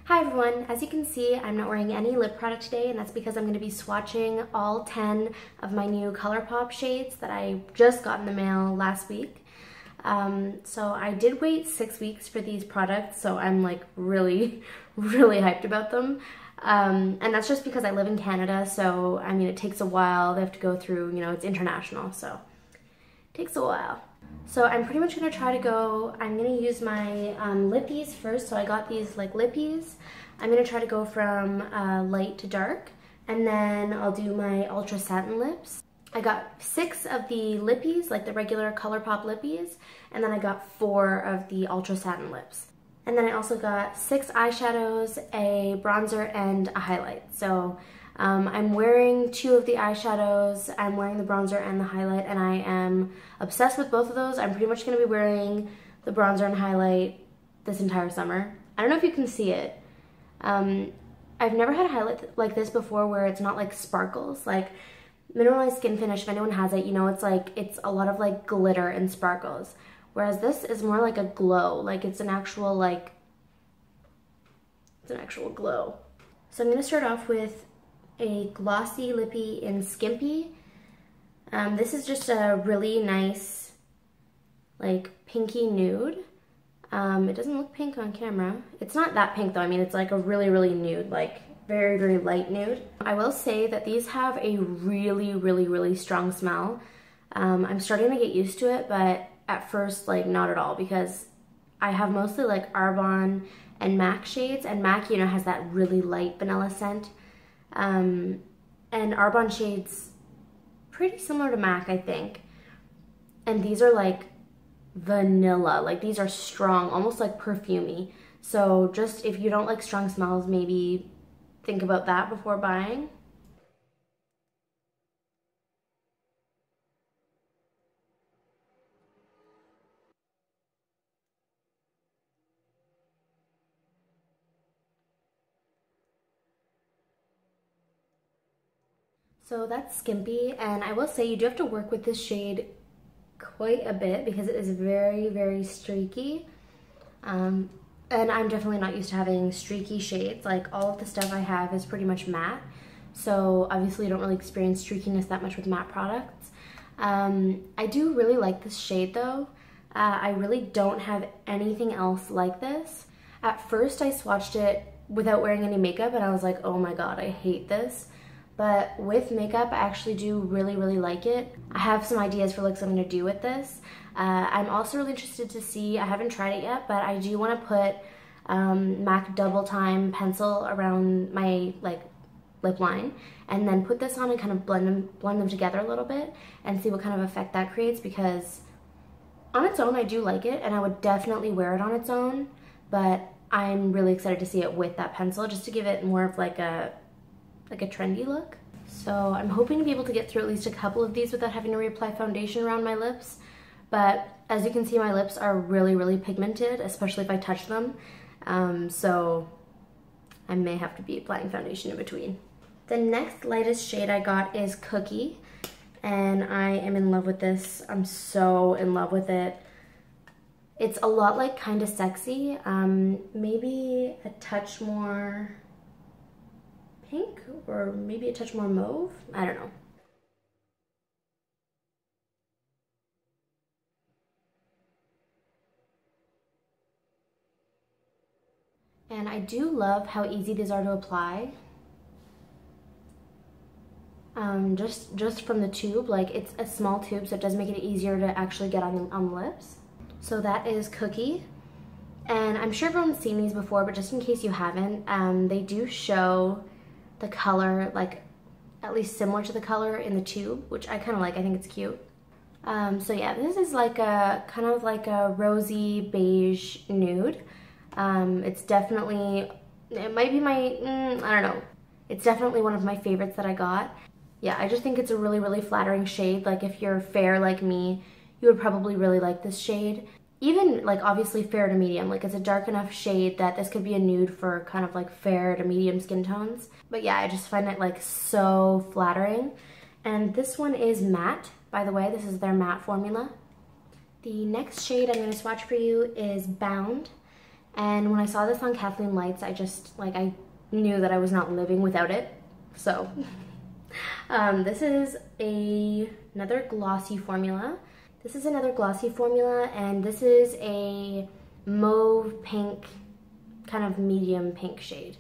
Hi everyone, as you can see, I'm not wearing any lip product today, and that's because I'm going to be swatching all 10 of my new ColourPop shades that I just got in the mail last week. So I did wait 6 weeks for these products, so I'm like really hyped about them. And that's just because I live in Canada, so I mean it takes a while. They have to go through, it's international, so it takes a while. So I'm pretty much going to try to go, I'm going to use my lippies first. So I got these like lippies. I'm going to try to go from light to dark, and then I'll do my ultra satin lips. I got 6 of the lippies, like the regular ColourPop lippies, and then I got 4 of the ultra satin lips. And then I also got 6 eyeshadows, a bronzer, and a highlight. So I'm wearing 2 of the eyeshadows, I'm wearing the bronzer and the highlight, and I am obsessed with both of those. I'm pretty much going to be wearing the bronzer and highlight this entire summer. I don't know if you can see it. I've never had a highlight like this before where it's not like sparkles. Like Mineralized Skin Finish, if anyone has it, it's a lot of like glitter and sparkles. Whereas this is more like a glow, like it's an actual glow. So I'm going to start off with a glossy lippy in Skimpy. This is just a really nice, like pinky nude. It doesn't look pink on camera. It's not that pink though. I mean, it's like a really nude, like very light nude. I will say that these have a really strong smell. I'm starting to get used to it, but at first, like not at all, because I have mostly like Arbonne and MAC shades, and MAC, has that really light vanilla scent. And Arbonne shades pretty similar to MAC, I think. And these are like vanilla, like these are strong, almost like perfumey. So just if you don't like strong smells, maybe think about that before buying. So that's Skimpy, and I will say you do have to work with this shade quite a bit because it is very streaky. And I'm definitely not used to having streaky shades. Like all of the stuff I have is pretty much matte. So obviously you don't really experience streakiness that much with matte products. I do really like this shade though. I really don't have anything else like this. At first I swatched it without wearing any makeup and I was like, oh my god, I hate this. But with makeup, I actually do really like it. I have some ideas for looks I'm going to do with this. I'm also really interested to see, I haven't tried it yet, but I do want to put MAC Double Time pencil around my lip line, and then put this on and kind of blend them together a little bit and see what kind of effect that creates, because on its own I do like it and I would definitely wear it on its own, but I'm really excited to see it with that pencil just to give it more of like a trendy look. So I'm hoping to be able to get through at least a couple of these without having to reapply foundation around my lips. But as you can see, my lips are really pigmented, especially if I touch them. So I may have to be applying foundation in between. The next lightest shade I got is Cookie, and I am in love with this. I'm so in love with it. It's a lot like Kinda Sexy, maybe a touch more pink, or maybe a touch more mauve. I don't know. And I do love how easy these are to apply. Just from the tube, like it's a small tube, so it does make it easier to actually get on the lips. So that is Cookie. And I'm sure everyone's seen these before, but just in case you haven't, they do show the color, like at least similar to the color in the tube, which I kind of like. I think it's cute. So yeah, this is like a kind of like a rosy beige nude. It's definitely, it might be my, I don't know. It's definitely one of my favorites that I got. Yeah, I just think it's a really flattering shade. Like if you're fair like me, you would probably really like this shade. Even like obviously fair to medium, like it's a dark enough shade that this could be a nude for kind of like fair to medium skin tones. But yeah, I just find it like so flattering. And this one is matte, by the way. This is their matte formula. The next shade I'm going to swatch for you is Bound. And when I saw this on Kathleen Lights, I just, like, I knew that I was not living without it. So, this is another glossy formula. This is another glossy formula, and this is a mauve pink, kind of medium pink shade.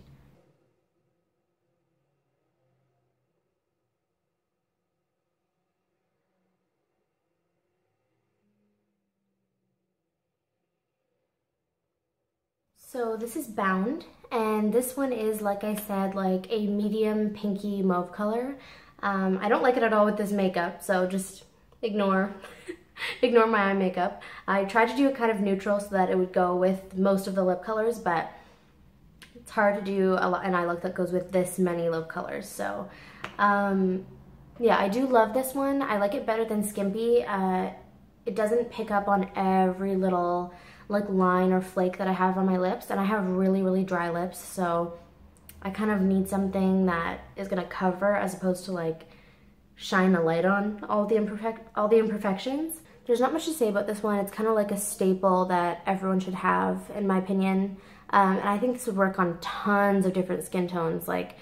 So this is Bound, and this one is, like I said, like a medium pinky mauve color. I don't like it at all with this makeup, so just ignore ignore my eye makeup. I tried to do it kind of neutral so that it would go with most of the lip colors, but it's hard to do an eye look that goes with this many lip colors. So yeah, I do love this one. I like it better than Skimpy. It doesn't pick up on every little like line or flake that I have on my lips, and I have really dry lips, so I kind of need something that is gonna cover as opposed to like shine a light on all the imperfections. There's not much to say about this one. It's kind of like a staple that everyone should have, in my opinion, and I think this would work on tons of different skin tones. Like,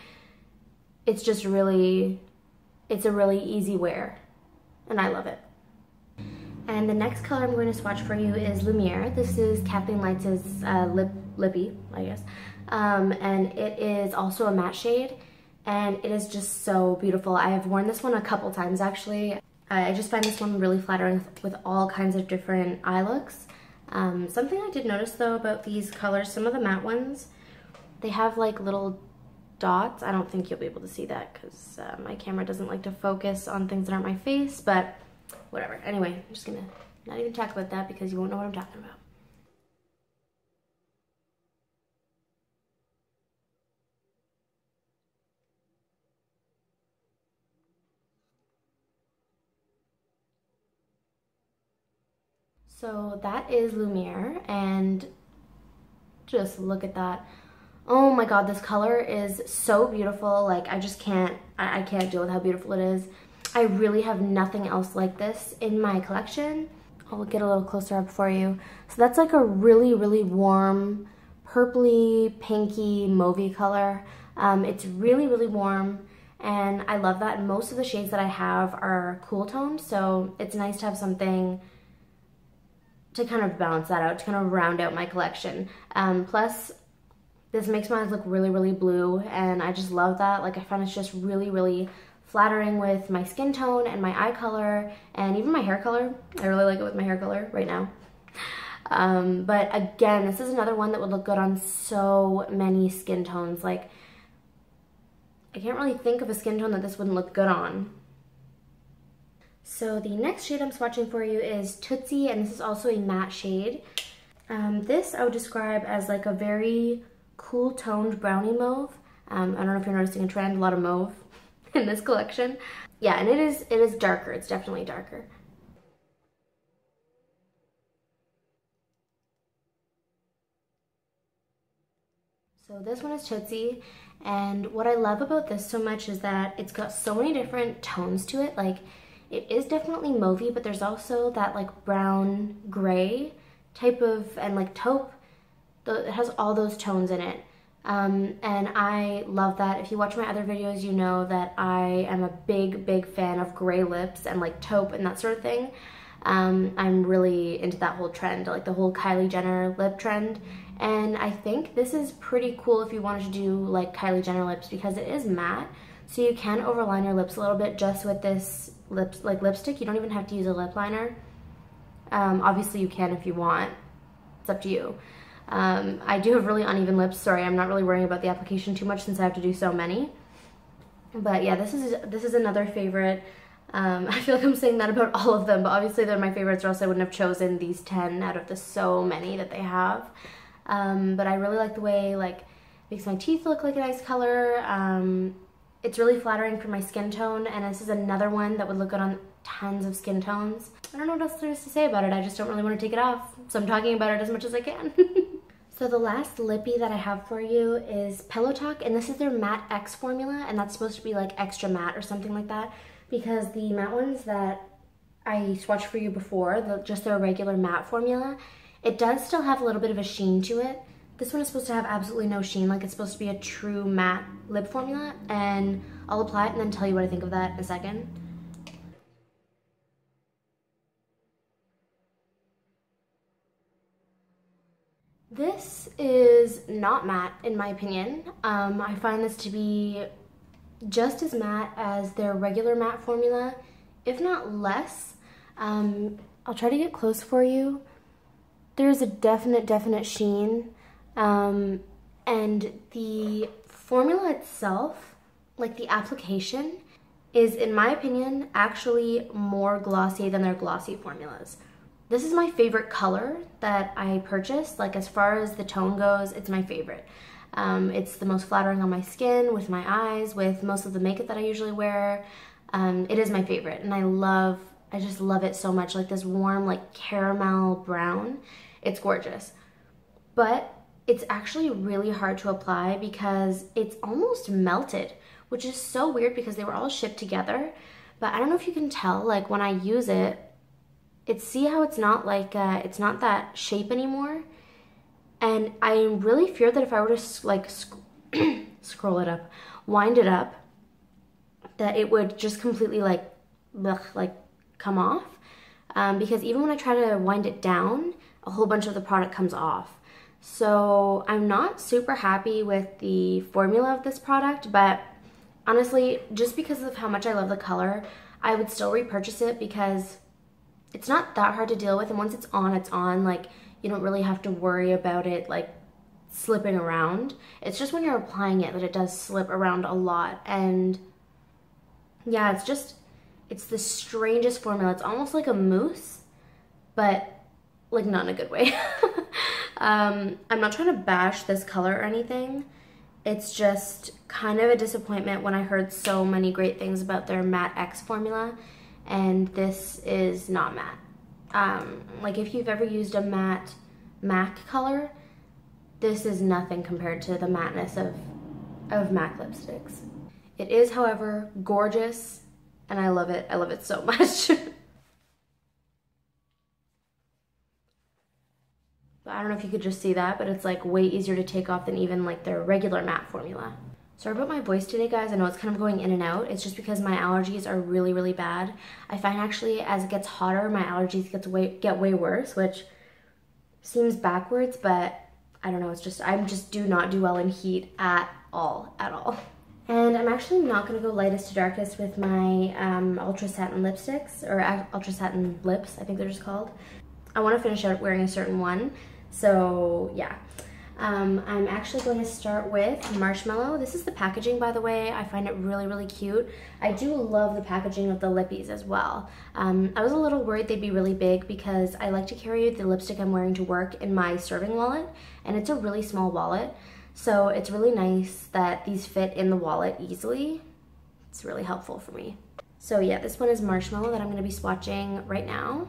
it's just really, it's a really easy wear, and I love it. And the next color I'm going to swatch for you is Lumiere. This is Kathleen Lights' lippy, I guess. And it is also a matte shade, and it is just so beautiful. I have worn this one a couple times, actually. I just find this one really flattering with all kinds of different eye looks. Something I did notice, though, about these colors, some of the matte ones, they have like little dots. I don't think you'll be able to see that because my camera doesn't like to focus on things that aren't my face, but whatever. Anyway, I'm just gonna not even talk about that because you won't know what I'm talking about. So that is Lumiere, and just look at that. Oh my god, this color is so beautiful. Like, I just can't, I can't deal with how beautiful it is. I really have nothing else like this in my collection. I'll get a little closer up for you. So that's like a really warm, purpley, pinky, mauvey color. It's really warm, and I love that. Most of the shades that I have are cool toned, so it's nice to have something to kind of balance that out, to kind of round out my collection. Plus, this makes my eyes look really blue, and I just love that. Like, I find it's just really flattering with my skin tone and my eye color and even my hair color. I really like it with my hair color right now. But again, this is another one that would look good on so many skin tones. Like, I can't really think of a skin tone that this wouldn't look good on. So the next shade I'm swatching for you is Tootsie, and this is also a matte shade. This I would describe as like a very cool toned brownie mauve. I don't know if you're noticing a trend, a lot of mauve in this collection. Yeah, and it is darker. It's definitely darker. So this one is Tootsie, and what I love about this so much is that it's got so many different tones to it. Like, it is definitely mauvey, but there's also that like brown gray type of, and like taupe. It has all those tones in it. And I love that. If you watch my other videos, you know that I am a big fan of gray lips and like taupe and that sort of thing. I'm really into that whole trend, like the whole Kylie Jenner lip trend. And I think this is pretty cool if you wanted to do like Kylie Jenner lips, because it is matte, so you can overline your lips a little bit just with this lipstick. You don't even have to use a lip liner. Obviously you can if you want. It's up to you. I do have really uneven lips. Sorry, I'm not really worrying about the application too much since I have to do so many. But yeah, this is another favorite. I feel like I'm saying that about all of them, but obviously they're my favorites, or else I wouldn't have chosen these 10 out of the so many that they have. But I really like the way, like, it makes my teeth look like a nice color. It's really flattering for my skin tone, and this is another one that would look good on tons of skin tones. I don't know what else there is to say about it. I just don't really want to take it off, so I'm talking about it as much as I can. So the last lippy that I have for you is Pillow Talk, and this is their Matte X formula, and that's supposed to be like extra matte or something like that, because the matte ones that I swatched for you before, just their regular matte formula, it does still have a little bit of a sheen to it. This one is supposed to have absolutely no sheen, like it's supposed to be a true matte lip formula, and I'll apply it and then tell you what I think of that in a second. This is not matte in my opinion. I find this to be just as matte as their regular matte formula, if not less. I'll try to get close for you. There's a definite sheen. And the formula itself, like the application, is, in my opinion, actually more glossy than their glossy formulas. This is my favorite color that I purchased. Like, as far as the tone goes, it's my favorite. It's the most flattering on my skin, with my eyes, with most of the makeup that I usually wear. It is my favorite, and I just love it so much. Like this warm, like caramel brown. It's gorgeous. But it's actually really hard to apply because it's almost melted, which is so weird because they were all shipped together. But I don't know if you can tell, like when I use it, see how it's not like, it's not that shape anymore. And I really fear that if I were to like scroll it up, wind it up, that it would just completely like come off. Because even when I try to wind it down, a whole bunch of the product comes off. So I'm not super happy with the formula of this product, but honestly, just because of how much I love the color, I would still repurchase it because it's not that hard to deal with, and once it's on, like you don't really have to worry about it like slipping around. It's just when you're applying it that it does slip around a lot. And yeah, it's the strangest formula. It's almost like a mousse, but like not in a good way. I'm not trying to bash this color or anything. It's just kind of a disappointment when I heard so many great things about their Matte X formula, and this is not matte. Like if you've ever used a matte MAC color, this is nothing compared to the matteness of MAC lipsticks. It is, however, gorgeous, and I love it. I love it so much. But I don't know if you could just see that, but it's like way easier to take off than even like their regular matte formula. Sorry about my voice today, guys. I know it's kind of going in and out. It's just because my allergies are really, really bad. I find actually as it gets hotter, my allergies get way worse, which seems backwards, but I don't know. It's just, I just do not do well in heat at all. And I'm actually not gonna go lightest to darkest with my Ultra Satin lipsticks, or Ultra Satin lips, I think they're just called. I want to finish out wearing a certain one, so yeah. I'm actually going to start with Marshmallow. This is the packaging, by the way. I find it really, really cute. I do love the packaging of the lippies as well. I was a little worried they'd be really big because I like to carry the lipstick I'm wearing to work in my serving wallet, and it's a really small wallet. So it's really nice that these fit in the wallet easily. It's really helpful for me. So yeah, this one is Marshmallow that I'm gonna be swatching right now.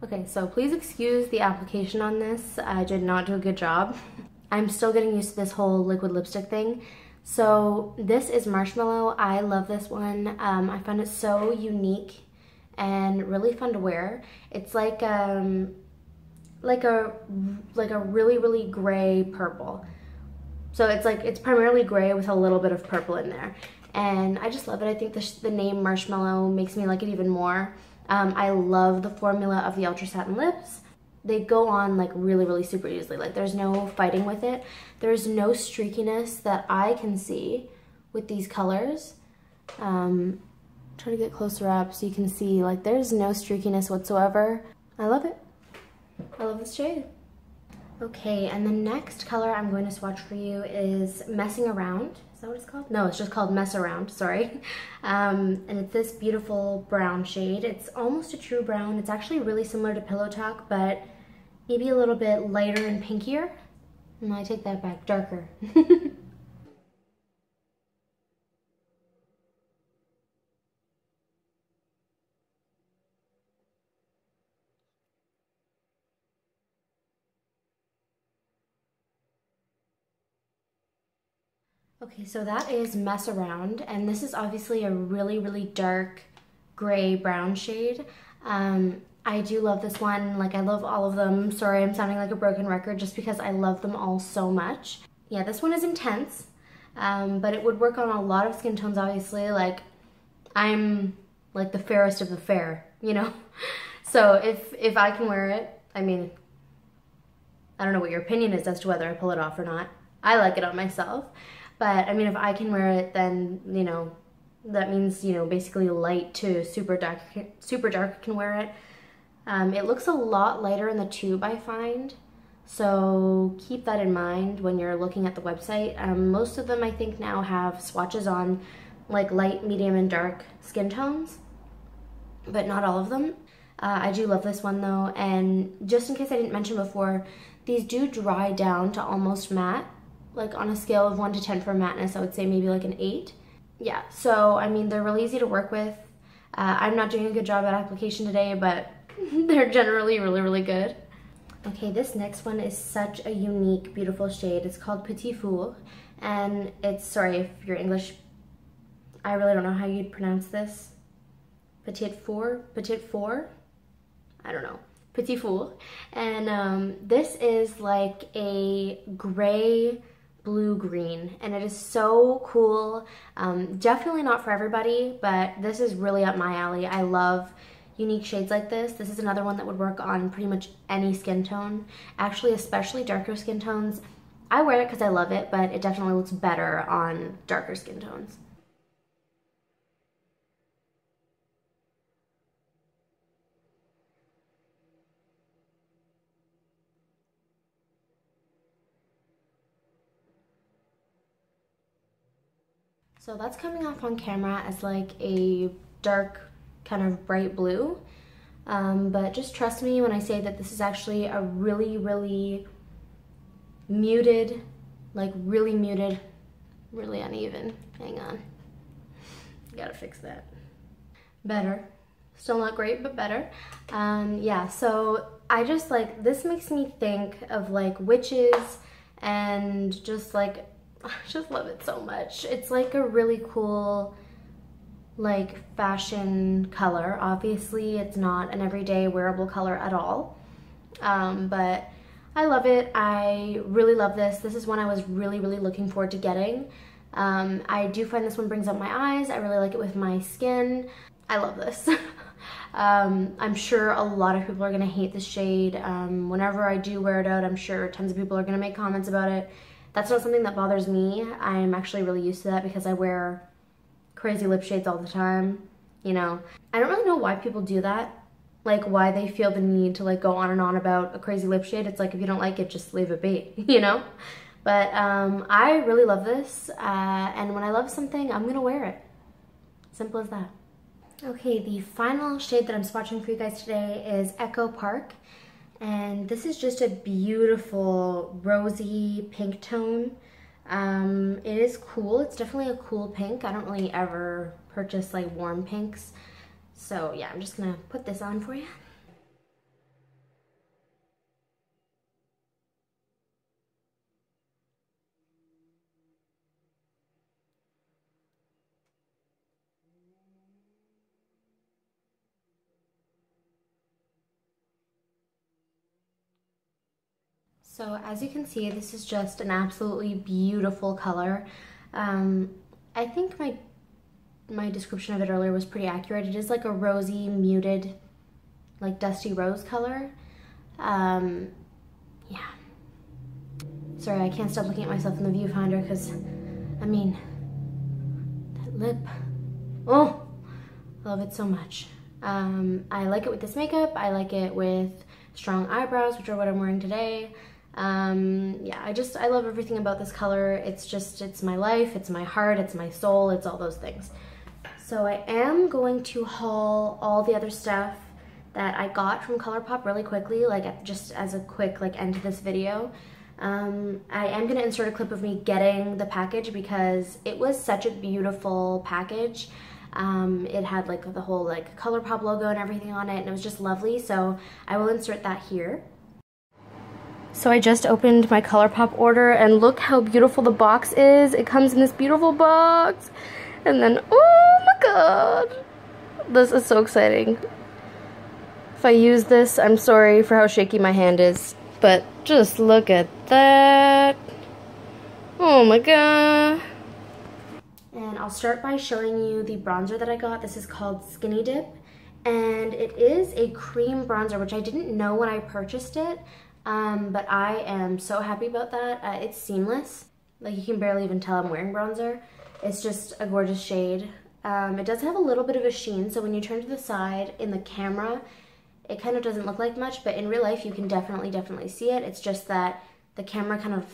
Okay, so please excuse the application on this. I did not do a good job. I'm still getting used to this whole liquid lipstick thing. So this is Marshmallow. I love this one. I find it so unique and really fun to wear. It's like a really, really gray purple. So it's primarily gray with a little bit of purple in there. And I just love it. I think the name Marshmallow makes me like it even more. I love the formula of the Ultra Satin lips. They go on like really, really super easily. Like there's no fighting with it. There's no streakiness that I can see with these colors. Try to get closer up so you can see, like there's no streakiness whatsoever. I love it. I love this shade. Okay, and the next color I'm going to swatch for you is Messing Around. Is that what it's called? No, it's just called Mess Around, sorry. And it's this beautiful brown shade. It's almost a true brown. It's actually really similar to Pillow Talk, but maybe a little bit lighter and pinkier. No, I take that back, darker. Okay, so that is Mess Around, and this is obviously a really, really dark gray brown shade. I do love this one. Like, I love all of them. Sorry, I'm sounding like a broken record just because I love them all so much. Yeah, this one is intense, but it would work on a lot of skin tones, obviously. Like, I'm like the fairest of the fair, you know? So if I can wear it, I mean, I don't know what your opinion is as to whether I pull it off or not. I like it on myself. But I mean, if I can wear it, then, you know, that means, you know, basically light to super dark can wear it. It looks a lot lighter in the tube, I find. So keep that in mind when you're looking at the website. Most of them, I think, now have swatches on like light, medium, and dark skin tones, but not all of them. I do love this one though, and just in case I didn't mention before, these do dry down to almost matte. Like on a scale of 1 to 10 for matteness, I would say maybe like an 8. Yeah, so I mean, they're really easy to work with. I'm not doing a good job at application today, but they're generally really, really good. Okay, this next one is such a unique, beautiful shade. It's called Petit Four, and it's, sorry if you're English, I really don't know how you'd pronounce this. Petit Four? I don't know. Petit Four. And this is like a gray blue-green, and it is so cool. Definitely not for everybody, but this is really up my alley. I love unique shades like this. This is another one that would work on pretty much any skin tone. Actually, especially darker skin tones. I wear it because I love it, but it definitely looks better on darker skin tones. So that's coming off on camera as like a dark, kind of bright blue. But just trust me when I say that this is actually a really, really muted, like really muted, really uneven. Hang on. Gotta fix that. Better. Still not great, but better. Yeah, so I just like, this makes me think of like witches and just like, I just love it so much. It's like a really cool, like fashion color. Obviously, it's not an everyday wearable color at all, but I love it. I really love this. This is one I was really, really looking forward to getting. I do find this one brings out my eyes. I really like it with my skin. I love this. I'm sure a lot of people are gonna hate this shade. Whenever I do wear it out, I'm sure tons of people are gonna make comments about it. That's not something that bothers me. I'm actually really used to that because I wear crazy lip shades all the time, you know. I don't really know why people do that, like why they feel the need to like go on and on about a crazy lip shade. It's like, if you don't like it, just leave it be, you know. But I really love this, and when I love something, I'm gonna wear it. Simple as that. Okay, the final shade that I'm swatching for you guys today is Echo Park. And this is just a beautiful rosy pink tone. It is cool. It's definitely a cool pink. I don't really ever purchase like warm pinks. So yeah, I'm just gonna put this on for you. So as you can see, this is just an absolutely beautiful color. I think my description of it earlier was pretty accurate. It is like a rosy, muted, like dusty rose color. Yeah. Sorry, I can't stop looking at myself in the viewfinder because, I mean, that lip. Oh, I love it so much. I like it with this makeup. I like it with strong eyebrows, which are what I'm wearing today. Yeah, I love everything about this color. It's my life, it's my heart, it's my soul, it's all those things. So I am going to haul all the other stuff that I got from ColourPop really quickly, like just as a quick like end to this video. I am gonna insert a clip of me getting the package because it was such a beautiful package. It had like the whole like ColourPop logo and everything on it, and it was just lovely, so I will insert that here. So I just opened my ColourPop order and look how beautiful the box is. It comes in this beautiful box. And then, oh my god. This is so exciting. If I use this, I'm sorry for how shaky my hand is. But just look at that. Oh my god. And I'll start by showing you the bronzer that I got. This is called Skinny Dip. And it is a cream bronzer, which I didn't know when I purchased it. But I am so happy about that. It's seamless. Like, you can barely even tell I'm wearing bronzer. It's just a gorgeous shade. It does have a little bit of a sheen, so when you turn to the side in the camera, it kind of doesn't look like much, but in real life you can definitely see it. It's just that the camera kind of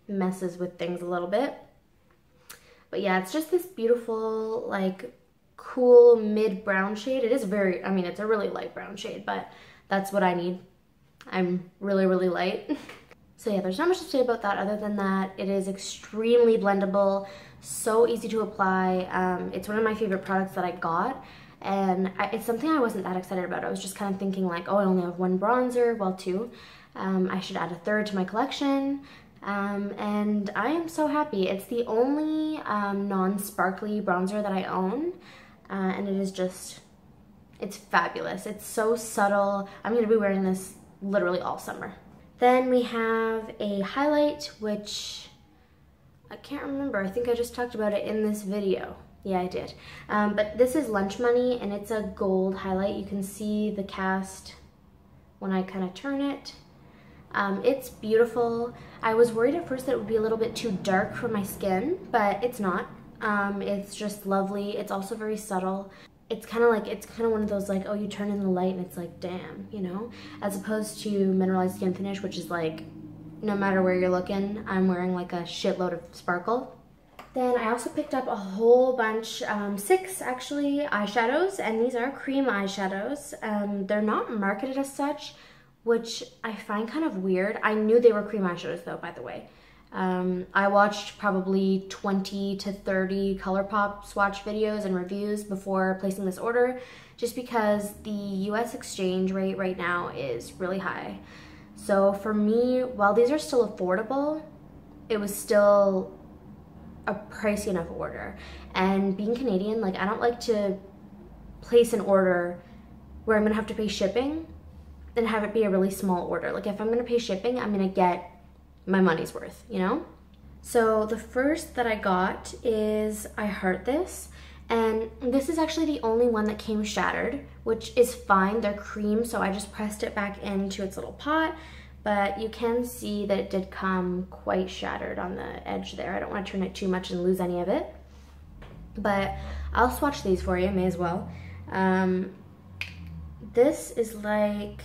messes with things a little bit. But yeah, it's just this beautiful, like, cool mid-brown shade. It is very, I mean, it's a really light brown shade, but that's what I need. I'm really light. So yeah, there's not much to say about that other than that it is extremely blendable, so easy to apply. It's one of my favorite products that I got, and it's something I wasn't that excited about. I was just kind of thinking like, oh, I only have one bronzer, well, two. I should add a third to my collection, and I am so happy. It's the only non-sparkly bronzer that I own, and it is just, it's fabulous. It's so subtle. I'm gonna be wearing this literally all summer. Then we have a highlight, which I can't remember. I think I just talked about it in this video. Yeah, I did. But this is Lunch Money, and it's a gold highlight. You can see the cast when I kind of turn it. It's beautiful. I was worried at first that it would be a little bit too dark for my skin, but it's not. It's just lovely. It's also very subtle. It's kind of one of those like, oh, you turn in the light and it's like, damn, you know? As opposed to Mineralized Skin Finish, which is like, no matter where you're looking, I'm wearing like a shitload of sparkle. Then I also picked up a whole bunch, 6 actually, eyeshadows, and these are cream eyeshadows. They're not marketed as such, which I find kind of weird. I knew they were cream eyeshadows though, by the way. I watched probably 20 to 30 ColourPop swatch videos and reviews before placing this order, just because the US exchange rate right now is really high. So for me, while these are still affordable, it was still a pricey enough order. And being Canadian, like, I don't like to place an order where I'm gonna have to pay shipping and have it be a really small order. Like, if I'm gonna pay shipping, I'm gonna get my money's worth, you know? So the first that I got is I Heart This, and this is actually the only one that came shattered, which is fine. They're cream, so I just pressed it back into its little pot, but you can see that it did come quite shattered on the edge there. I don't want to turn it too much and lose any of it, but I'll swatch these for you, may as well. This is like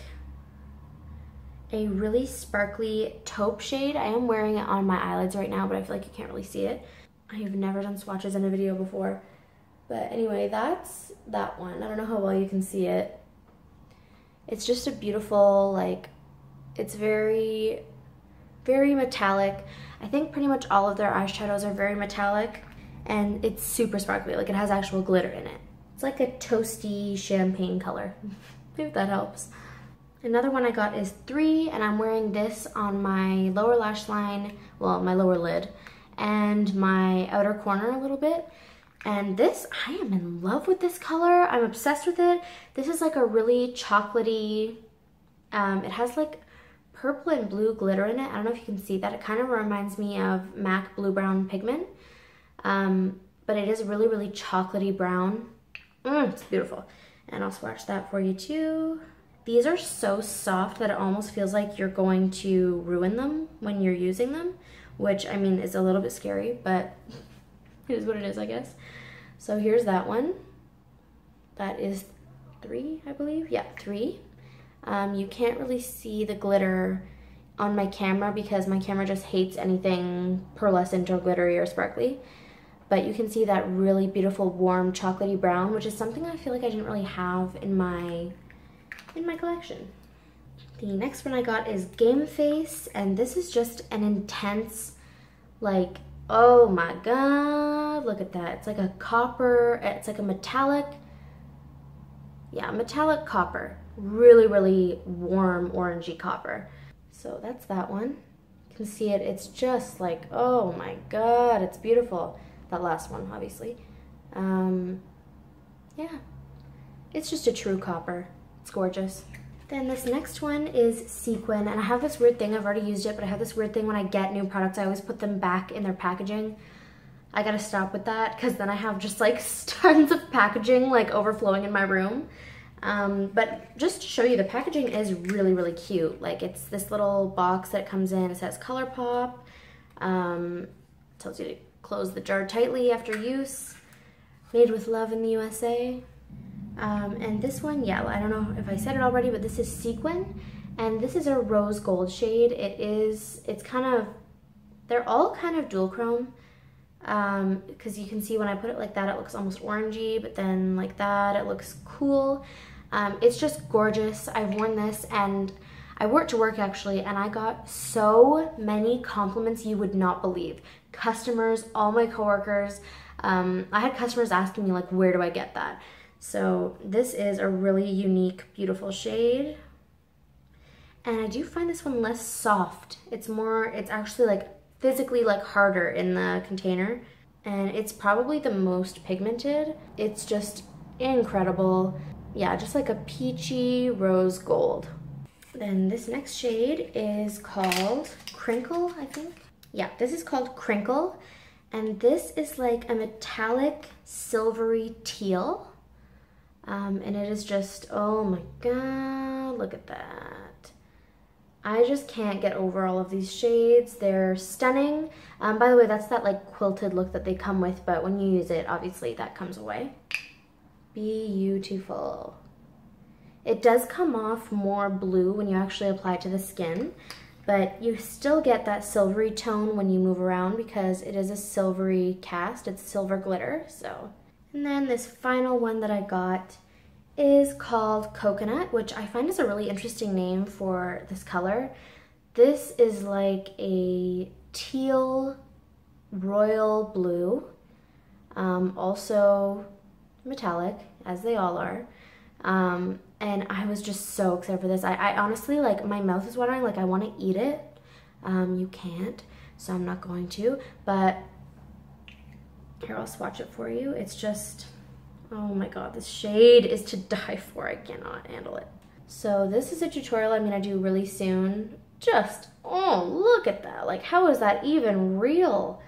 a really sparkly taupe shade. I am wearing it on my eyelids right now, but I feel like you can't really see it. I have never done swatches in a video before. But anyway, that's that one. I don't know how well you can see it. It's just a beautiful, like, it's very metallic. I think pretty much all of their eyeshadows are very metallic, and it's super sparkly. Like, it has actual glitter in it. It's like a toasty champagne color, if that helps. Another one I got is 3, and I'm wearing this on my lower lash line, well, my lower lid, and my outer corner a little bit. And this, I am in love with this color. I'm obsessed with it. This is like a really chocolatey, it has like purple and blue glitter in it. I don't know if you can see that. It kind of reminds me of MAC Blue Brown Pigment, but it is really chocolatey brown. It's beautiful. And I'll swatch that for you too. These are so soft that it almost feels like you're going to ruin them when you're using them, which, I mean, is a little bit scary, but it is what it is, I guess. So here's that one. That is 3, I believe. Yeah, 3. You can't really see the glitter on my camera because my camera just hates anything pearlescent or glittery or sparkly. But you can see that really beautiful, warm, chocolatey brown, which is something I feel like I didn't really have in my collection. The next one I got is Game Face, and this is just an intense, like, oh my god, look at that. It's like a copper, it's like a metallic, yeah, metallic copper. Really warm orangey copper. So that's that one. You can see it, it's just like, oh my God, it's beautiful. That last one, obviously. Yeah, it's just a true copper. It's gorgeous. Then this next one is sequin, and I have this weird thing, I've already used it, but I have this weird thing when I get new products, I always put them back in their packaging. I gotta stop with that, because then I have just like tons of packaging like overflowing in my room. But just to show you, the packaging is really, really cute. Like, it's this little box that comes in, it says COLOURPOP, tells you to close the jar tightly after use, made with love in the USA. And this one, yeah, I don't know if I said it already, but this is sequin, and this is a rose gold shade. It's kind of, they're all kind of dual chrome, because you can see when I put it like that, it looks almost orangey, but then like that, it looks cool. It's just gorgeous. I've worn this, and I wore it to work actually, and I got so many compliments you would not believe. Customers, all my coworkers, I had customers asking me like, where do I get that? So this is a really unique, beautiful shade. And I do find this one less soft. It's actually like physically like harder in the container. And it's probably the most pigmented. It's just incredible. Yeah, just like a peachy rose gold. Then this next shade is called Crinkle, I think. Yeah, this is called Crinkle. And this is like a metallic silvery teal. And it is just, oh my God, look at that. I just can't get over all of these shades. They're stunning. By the way, that's that like quilted look that they come with, but when you use it, obviously that comes away. Beautiful. It does come off more blue when you actually apply it to the skin, but you still get that silvery tone when you move around because it is a silvery cast. It's silver glitter, so. And then this final one that I got is called Coconut, which I find is a really interesting name for this color. This is like a teal royal blue, also metallic, as they all are. And I was just so excited for this. I honestly, like, my mouth is watering, like I want to eat it. You can't, so I'm not going to, but here, I'll swatch it for you. It's just, oh my God, this shade is to die for. I cannot handle it. So this is a tutorial I'm gonna do really soon. Just, oh, look at that. Like, how is that even real?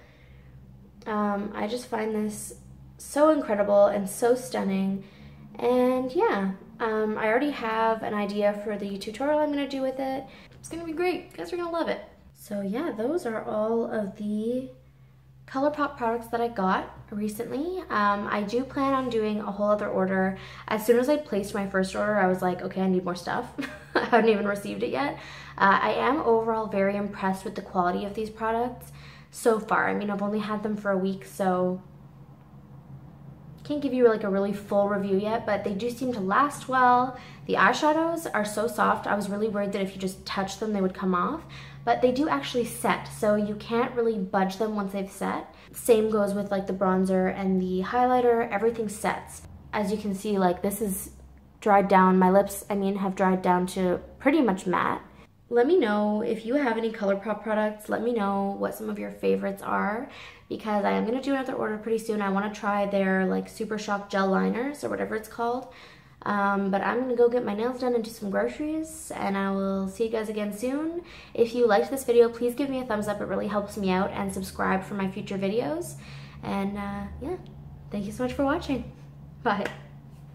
I just find this so incredible and so stunning. And yeah, I already have an idea for the tutorial I'm gonna do with it. It's gonna be great. You guys are gonna love it. So yeah, those are all of the ColourPop products that I got recently. I do plan on doing a whole other order. As soon as I placed my first order, I was like, okay, I need more stuff. I haven't even received it yet. I am overall very impressed with the quality of these products so far. I mean, I've only had them for a week, so can't give you like a really full review yet, but they do seem to last well. The eyeshadows are so soft. I was really worried that if you just touch them, they would come off, but they do actually set, so you can't really budge them once they've set. Same goes with like the bronzer and the highlighter, everything sets. As you can see, like this is dried down. My lips, I mean, have dried down to pretty much matte. Let me know if you have any ColourPop products. Let me know what some of your favorites are, because I am going to do another order pretty soon. I want to try their like Super Shock gel liners or whatever it's called. But I'm going to go get my nails done and do some groceries, and I will see you guys again soon. If you liked this video, please give me a thumbs up. It really helps me out, and subscribe for my future videos. And yeah, thank you so much for watching. Bye.